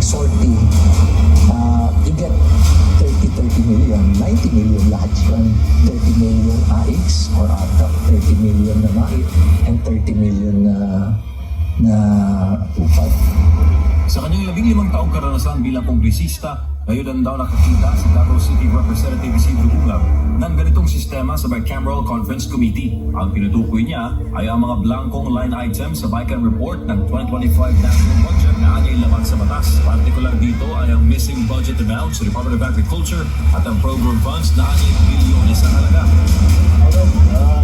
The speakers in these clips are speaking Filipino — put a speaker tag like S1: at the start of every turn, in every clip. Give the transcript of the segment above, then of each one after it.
S1: sortie, you get 30 million, 90 million lahat yun. 30 million AX or ATAP, 30 million na MAIT, and 30 million na UPAD.
S2: Sa kanyang 15 taong karanasan bilang kongresista, ngayon daw nakakita si Davao City Representative Isidro Ungab ng ganitong sistema sa Bicameral Conference Committee. Ang pinutukoy niya ay ang mga blankong line items sa Bican Report ng 2025 National Budget na anyay laman sa batas. Partikular dito ay ang missing budget amount sa Department of Agriculture at ang program funds na anyay bilyones ang halaga.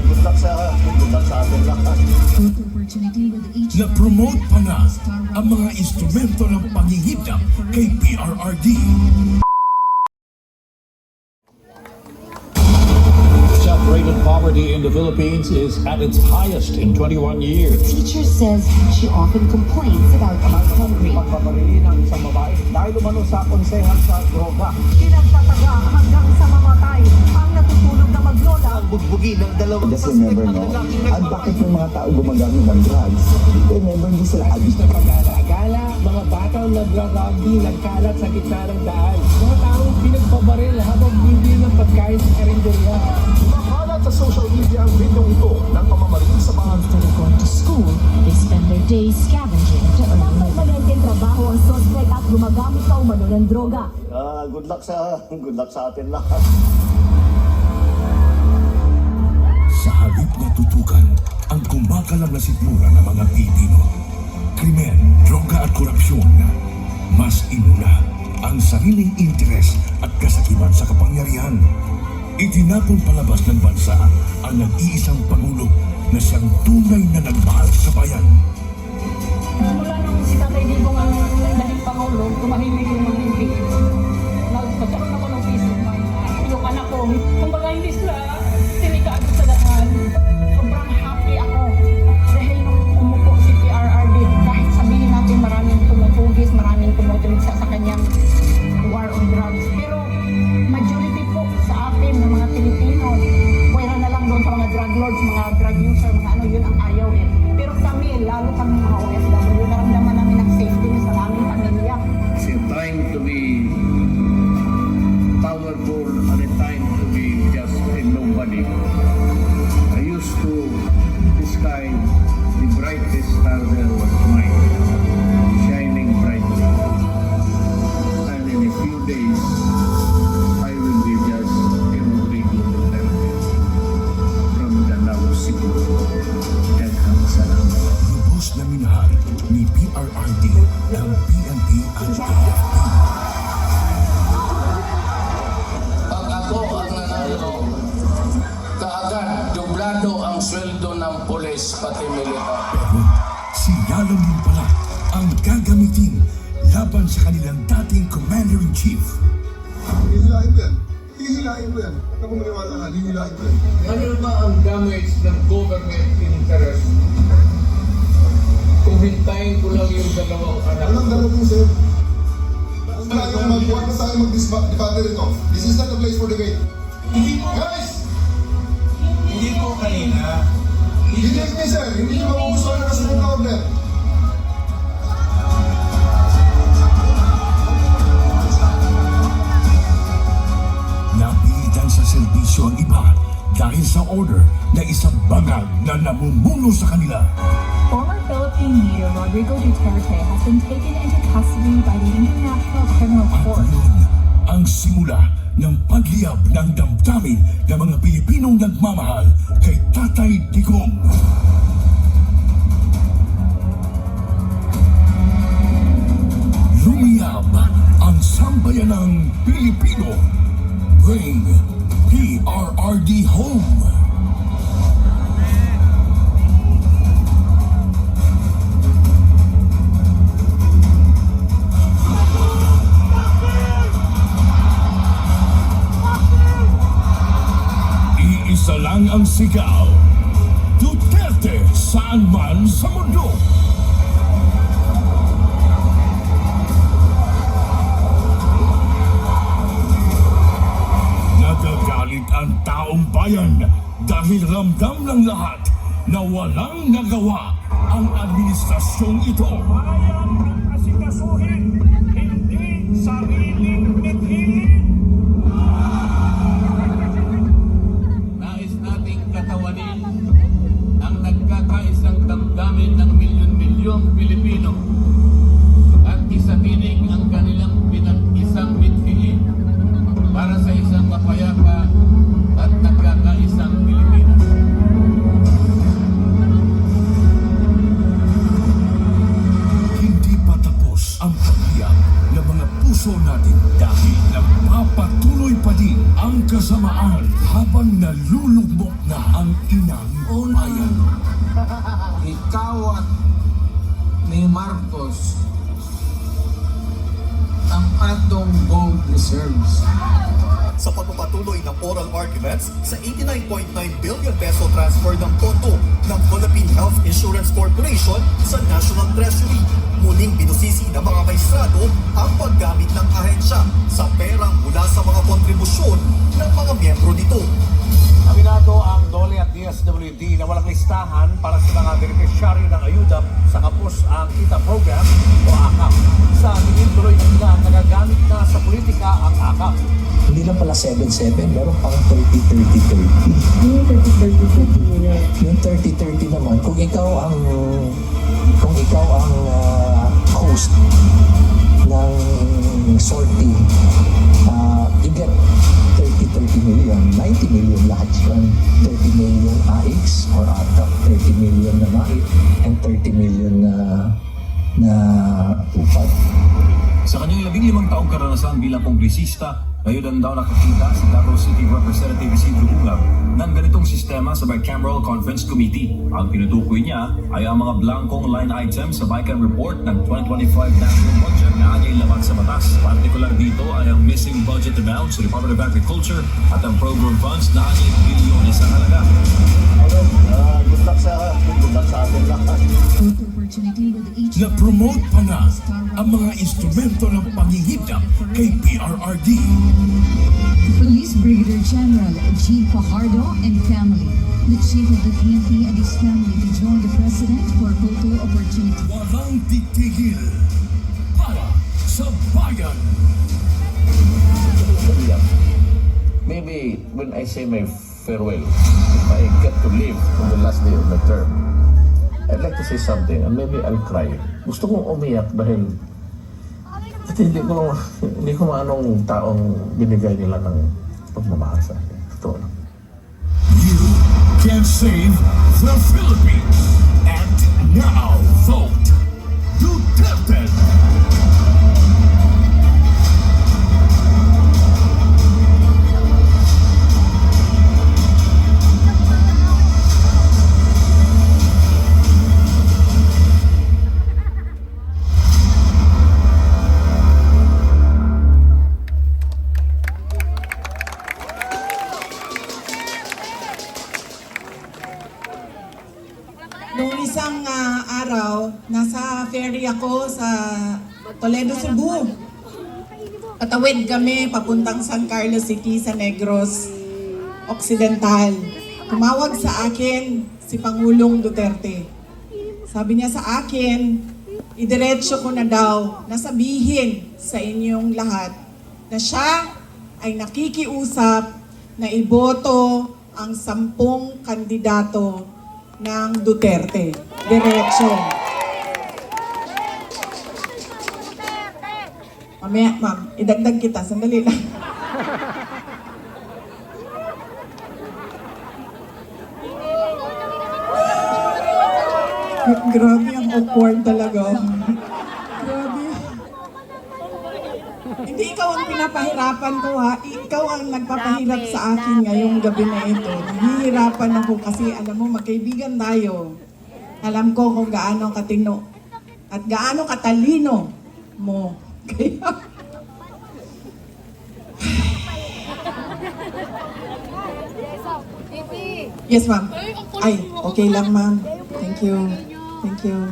S3: Good luck sa atin lahat.
S4: Na-promote pa nga ang mga instrumento ng panghihirap kay PRRD.
S5: Self-rated poverty in the Philippines is at its highest in 21 years.
S6: Teacher says she often complains about being hungry.
S3: Pagpaparili ng isang babae dahil umano sa konsehan sa droga.
S7: Pinagtataga hanggang sa mamatay ang natutulog na maglola.
S3: Ang bugbugi ng dalawang
S1: Just remember, no? At bakit yung mga tao gumagamit ng drugs? Remember, hindi sila addict.
S8: Pag-alagala, mga batang nagrarugby, nagkalat sa gitna ng daan. Mga taong pinagbabaril habang bibili ng pagkain sa karinderya.
S3: Makalat sa social media ang video ito ng pamamaril sa bahan.
S6: Instead of going to school, they spend their days scavenging to earn a living.
S7: Pagpapalengkeng trabaho ang suspect at gumagamit pa umano ng droga.
S3: Good luck sa atin lahat.
S4: Sa halip na tutukan ang kumakalam na sikmura ng mga Pilipino, krimen, droga at korupsyon, mas inuna ang sariling interes at kasakiman sa kapangyarihan. Itinapon palabas ng bansa ang nag-iisang Pangulo na siyang tunay na nagmahal sa bayan.
S7: Mula nung si Tatay Digong ang naging Pangulo, tumahimik yung mga hindi. Nagkaroon ako ng peace of mind. Yung anak ko, kumbaga hindi sila tinikaagod sa daan. Sobrang happy ako. Dahil nung umupo si PRRD, kahit sabihin natin maraming tumutugis, maraming tumutulog sa kanyang war on drugs. Pero majority po sa atin ng mga Pilipino, pwera na lang doon sa mga drug lords, mga drug user, mga ano, yun ang ayaw eh. Pero kami, lalo kami mga OFW, naramdaman namin ang safety sa aming pamilya.
S9: It's a time to be powerful and a time to be just a nobody. I used to describe the brightest star there was mine, shining brightly. And in a few days, I will be just a Rodrigo Duterte from Davao City. Daghang salamat.
S4: Lubos na minahal ni PRRD ng PNP at AFP.
S10: Pag ako ang nanalo, kaagad dublado ang sweldo ng pulis pati militar.
S4: Pero si Yalom din pala ang gagamitin laban sa kanilang dating Commander-in-Chief.
S11: Hihilahin ko yan. Hihilahin ko yan. Ako maniwala nga, hihilahin ko yan.
S8: Ano ba ang damage ng government interest? Kung hintayin ko lang yung dalawang anak.
S11: Walang dalating, sir. Huwag na tayo mag-disbatter ito. This is not the place for debate. Guys!
S8: Hindi ko kanina.
S11: Hindi me, sir. Hindi nyo magugustuhan na kasunod na order.
S4: Napilitan sa serbisyo ang iba dahil sa order na isang bangag na namumuno sa kanila.
S7: Former Philippine leader Rodrigo Duterte has been taken into custody by the International Criminal
S4: At
S7: Court.
S4: yun ang simula ng pagliyab ng damdamin ng mga Pilipinong nagmamahal kay Tatay Digong. Lumiyab ang sambayanang Pilipino. Bring PRRD home. Iisa lang ang sigaw. Duterte saan man sa mundo. Nagagalit ang taong bayan dahil ramdam ng lahat na walang nagawa ang administrasyong ito.
S8: Asikasuhin, hindi
S10: Pilipino at isaminig ang kanilang pinag-isang mithiin para sa isang mapayapa at nagkakaisang Pilipinas.
S4: Hindi pa tapos ang pagbiyak ng mga puso natin dahil nagpapatuloy pa din ang kasamaan habang nalulugmok na ang inang bayan.
S10: Ikaw at ni Marcos ang atong gold reserves.
S12: Sa pagpapatuloy ng oral arguments sa 89.9 billion peso transfer ng pondo ng Philippine Health Insurance Corporation sa National Treasury. Muling binusisi ng mga maestrado ang paggamit ng ahensya sa perang mula sa mga kontribusyon ng mga miyembro nito.
S5: Aminado ang DOLE at DSWD na walang listahan para sa mga beneficiaryo ng ayuda sa kapos ang kita program o AKAP. Sa tingin tuloy ng ilan, nagagamit na sa politika ang AKAP.
S1: Hindi lang pala 7-7, meron pang 30-30-30. Yung 30-30 naman, kung ikaw ang host ng sortie, you get 30 million, 90 million lahat yun. 30 million AX or ATAP, 30 million na MAIT, and 30 million na upad.
S2: Sa kanyang 15 taong karanasan bilang kongresista, ngayon daw nakakita si Davao City Representative Isidro Ungab ng ganitong sistema sa Bicameral Conference Committee. Ang pinutukoy niya ay ang mga blankong line items sa Bican Report ng 2025 National Budget na anyay laman sa batas. Partikular dito ay ang missing budget amount sa Department of Agriculture at ang program funds na anyay bilyones sa halaga.
S5: Good luck sa atin lahat.
S4: Na-promote pa nga ang mga instrumento ng pangingidap kay PRRD.
S6: Police Brigadier General G. Fajardo and family. The chief of the PNP and his family to join the president for photo opportunity.
S4: Walang titigil para sa bayan.
S9: Maybe when I say my farewell, if I get to live on the last day of my term, I'd like to say something and maybe I'll cry. Gusto kong umiyak dahil hindi ko maanong taong binigay nila ng pagmamahal sa akin. Totoo lang.
S4: You can save the Philippines. And now vote Duterte.
S13: Noong isang araw, nasa ferry ako sa Toledo, Cebu. Patawid kami papuntang San Carlos City sa Negros Occidental. Tumawag sa akin si Pangulong Duterte. Sabi niya sa akin, idiretso ko na daw na sabihin sa inyong lahat na siya ay nakikiusap na iboto ang 10 kandidato ng Duterte. Diretso. Mamaya, ma'am, idagdag kita. Sandali lang. Grabe, ang awkward talaga. Grabe. Hindi ikaw ang pinapahirapan ko, ha? Ikaw ang nagpapahirap sa akin ngayong gabi na ito. Nahihirapan ako kasi alam mo, magkaibigan tayo. Alam ko kung gaano katino at gaano katalino mo. Kaya... Yes, ma'am. Ay, okay lang, ma'am. Thank you. Thank you.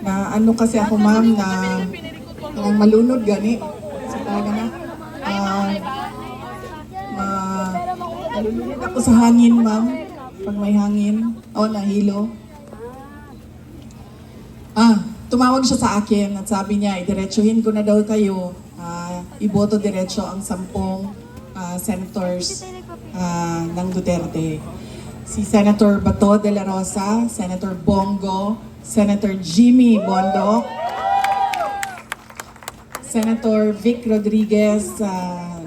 S13: Na ano kasi ako, ma'am, na malunod gani. So talaga na. Malunod ako sa hangin, ma'am. Pag may hangin. O, nahilo. Tumawag siya sa akin at sabi niya, idiretsuhin ko na daw kayo. Iboto diretso ang 10 senators ng Duterte. Si Senator Bato de la Rosa, Senator Bongo, Senator Jimmy Bondoc, Senator Vic Rodriguez,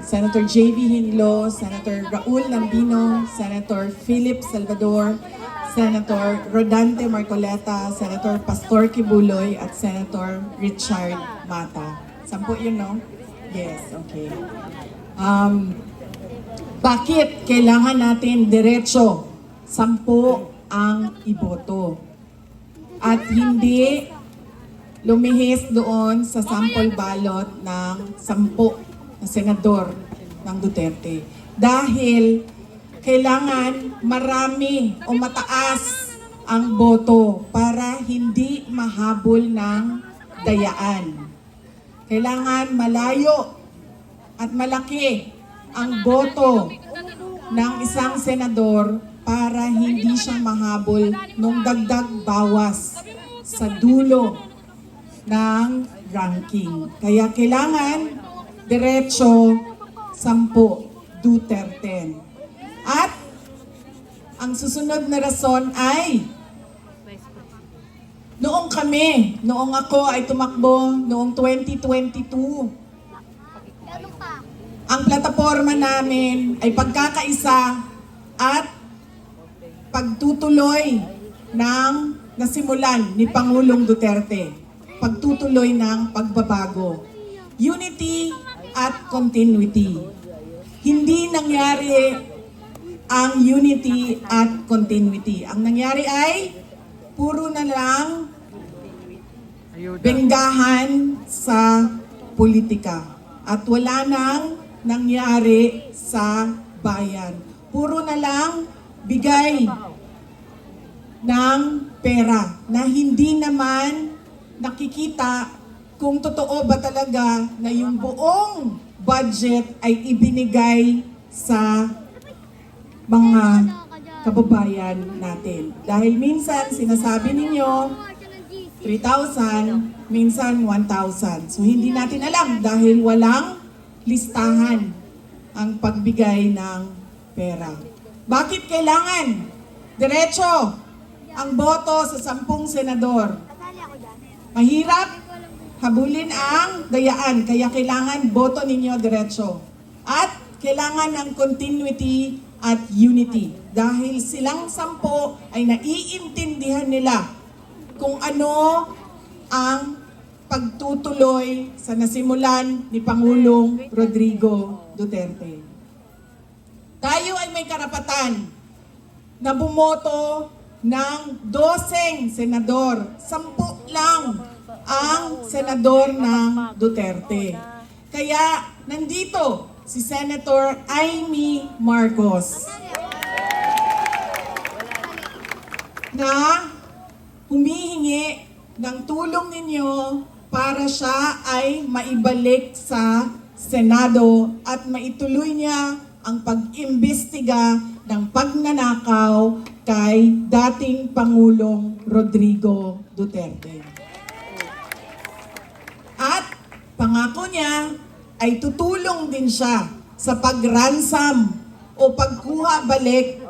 S13: Senator J.V. Hinlo, Senator Raul Lambino, Senator Philip Salvador, Senator Rodante Marcoleta, Senator Pastor Kibuloy, at Senator Richard Mata. 10 yun, no? Yes, okay. Bakit kailangan natin diretso 10 ang iboto? At hindi lumihis doon sa sample ballot ng 10 na senador ng Duterte. Dahil kailangan marami o mataas ang boto para hindi mahabol ng dayaan. Kailangan malayo at malaki ang boto ng isang senador para hindi siya mahabol nung dagdag bawas sa dulo ng ranking. Kaya kailangan diretso 10 Duterte. At ang susunod na rason ay noong ako ay tumakbo noong 2022. Ang plataforma namin ay pagkakaisa at pagtutuloy ng nasimulan ni Pangulong Duterte. Pagtutuloy ng pagbabago. Unity at continuity. Hindi nangyari ang unity at continuity. Ang nangyari ay puro na lang benggahan sa politika. At wala nang nangyari sa bayan. Puro na lang bigay ng pera na hindi naman nakikita kung totoo ba talaga na yung buong budget ay ibinigay sa mga kababayan natin. Dahil minsan sinasabi ninyo 3,000, minsan 1,000. So hindi natin alam dahil walang listahan ang pagbigay ng pera. Bakit kailangan diretso ang boto sa 10 senador? Mahirap habulin ang dayaan, kaya kailangan boto ninyo diretso. At kailangan ng continuity at unity. Dahil silang 10 ay naiintindihan nila kung ano ang pagtutuloy sa nasimulan ni Pangulong Rodrigo Duterte. Tayo ay may karapatan na bumoto ng 12 senador. 10 lang ang senador ng Duterte. Kaya nandito si Senator Amy Marcos na humihingi ng tulong ninyo para siya ay maibalik sa Senado at maituloy niya ang pag-imbestiga ng pagnanakaw kay dating Pangulong Rodrigo Duterte. At pangako niya ay tutulong din siya sa pag-ransom o pagkuha balik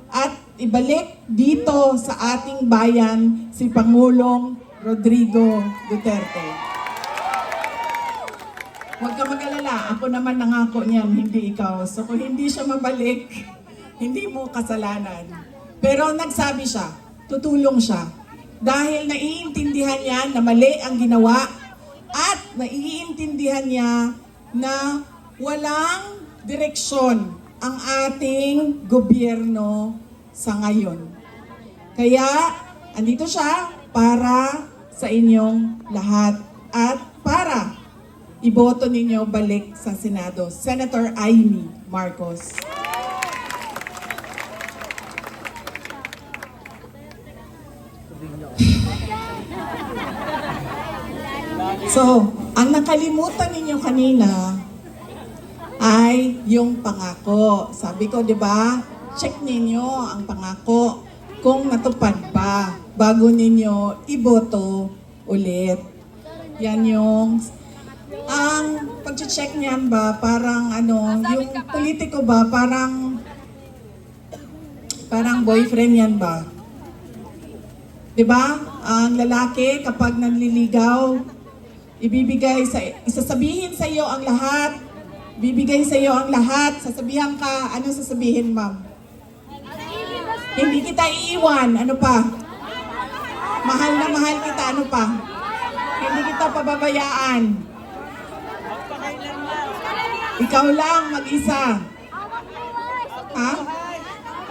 S13: at ibalik dito sa ating bayan si Pangulong Rodrigo Duterte. Huwag ka mag-alala, ako naman nangako niyan, hindi ikaw. So kung hindi siya mabalik, hindi mo kasalanan. Pero nagsabi siya, tutulong siya. Dahil naiintindihan niya na mali ang ginawa at naiintindihan niya na walang direksyon ang ating gobyerno sa ngayon. Kaya, andito siya para sa inyong lahat at para iboto ninyo balik sa Senado. Senator Amy Marcos. So, ang nakalimutan ninyo kanina ay yung pangako. Sabi ko, di ba? Check ninyo ang pangako kung natupad ba bago ninyo iboto ulit. Yan yung ang pag-check niyan ba parang ano, yung politiko ba parang boyfriend yan ba? 'Di ba? Ang lalaki kapag nanliligaw, isasabihin sa iyo ang lahat. Bibigay sa iyo ang lahat. Sasabihan ka, ano sasabihin, ma'am? Hindi kita iiwan. Ano pa? Mahal na mahal kita. Ano pa? Hindi kita pababayaan. Ikaw lang mag-isa. Ha?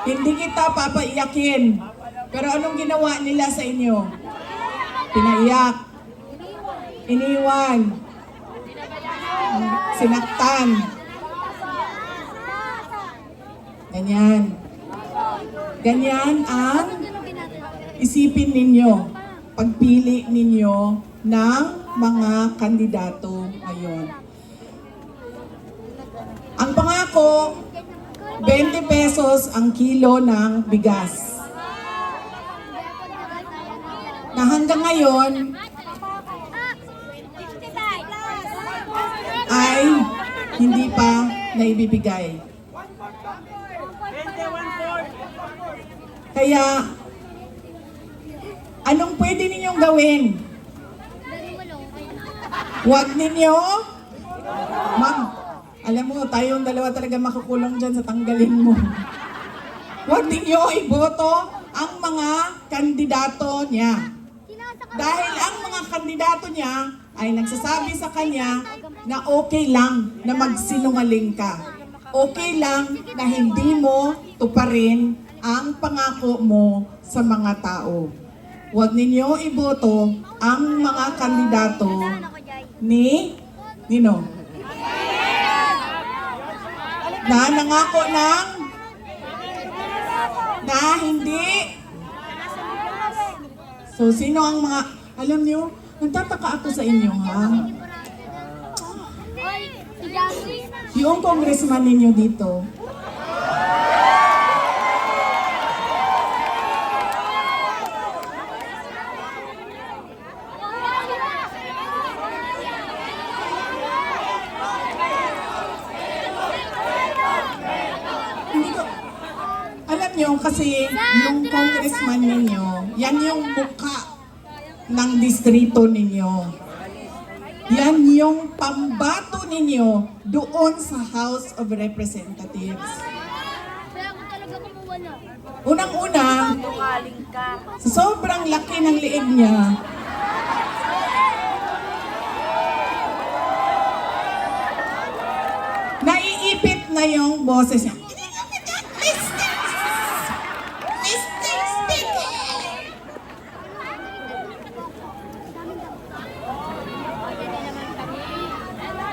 S13: Hindi kita papaiyakin. Pero anong ginawa nila sa inyo? Pinaiyak. Iniwan. Sinaktan. Ganyan. Ganyan ang isipin ninyo, pagpili ninyo ng mga kandidato ngayon. Ang pangako, 20 pesos ang kilo ng bigas. Na hanggang ngayon, ay hindi pa naibibigay. Kaya, anong pwede ninyong gawin? Huwag ninyo, ma'am, alam mo, tayong dalawa talaga makukulong dyan sa tanggalin mo. Huwag ninyo iboto ang mga kandidato niya. Dahil ang mga kandidato niya ay nagsasabi sa kanya na okay lang na magsinungaling ka. Okay lang na hindi mo tuparin ang pangako mo sa mga tao. Huwag ninyo iboto ang mga kandidato ni Nino. Na nangako ng na hindi. So, sino ang mga, alam niyo, nagtataka ako sa inyo, ha? Yung congressman ninyo dito, alam nyo, kasi yung congressman ninyo, yan yung mukha ng distrito ninyo. Yan yung pambato ninyo doon sa House of Representatives. Unang-una, sa sobrang laki ng liig niya, naiipit na yung boses niya.